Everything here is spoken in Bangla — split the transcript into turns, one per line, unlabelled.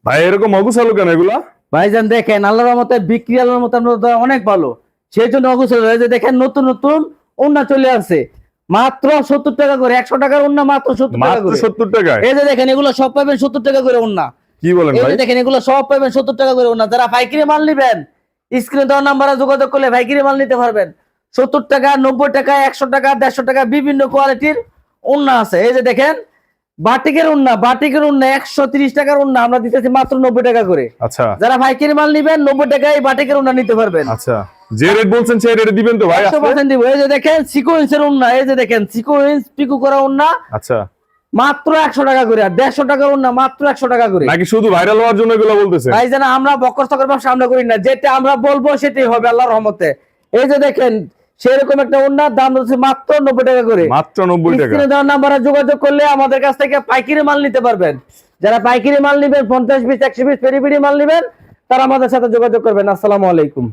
ভাই এরকম অগুছালো কেন এগুলা?
ভাইজান দেখেন আল্লাহর রহমতে বিক্রি আল্লাহর মতো অনেক ভালো, সেই জন্য অগুছালো। এই যে দেখেন নতুন নতুন ওন্না চলে আসছে মাত্র 70 টাকা করে, 100 টাকার ওন্না মাত্র 70 টাকা
মাত্র
করে।
70 টাকায়?
এই যে দেখেন এগুলো সব পাবেন 70 টাকা করে ওন্না।
কি বলেন
এই
ভাই?
যে দেখেন এগুলো সব পাবেন 70 টাকা করে ওন্না। যারা পাইকারি মাল নেবেন স্ক্রিনে দেওয়া নাম্বারে যোগাযোগ করলে পাইকারি মাল নিতে পারবেন। 70 টাকা, 90 টাকা, 100 টাকা, 150 টাকা বিভিন্ন কোয়ালিটির ওন্না আছে। এই যে দেখেন বাটিকের ওন্না, 130 টাকার ওন্না আমরা দিতেছি মাত্র 90 টাকা করে।
আচ্ছা
যারা পাইকারি মাল নেবেন 90 টাকায় বাটিকের ওন্না নিতে পারবেন।
আচ্ছা, যে রেট বলছেন সেই রেটে দিবেন তো ভাই?
100% দিব। এই যে দেখেন সিকোয়েন্সের ওন্না, এই যে দেখেন সিকোয়েন্স পিকো করা ওন্না
আচ্ছা,
মাত্র 100 টাকা করে, আর 150 টাকার ওন্না মাত্র 100 টাকা করে।
নাকি শুধু ভাইরাল হওয়ার জন্য এগুলো বলতেছেন?
ভাই জানা আমরা বকর সকর ব্যবসা আমরা করি না, যেটা আমরা বলবো সেটাই হবে আল্লাহর রহমতে। এই যে দেখেন সেরকম একটা ওন্নার দাম হচ্ছে মাত্র 90 টাকা করে।
মাত্র 90 টাকা?
স্ক্রিনে দেওয়া নাম্বারে যোগাযোগ করলে আমাদের কাছ থেকে পাইকারি মাল নিতে পারবেন। যারা পাইকারি মাল নেবেন 50 পিস 100 পিস পেরি পেরি মাল নেবেন তারা আমাদের সাথে যোগাযোগ করবেন। আসসালামু আলাইকুম।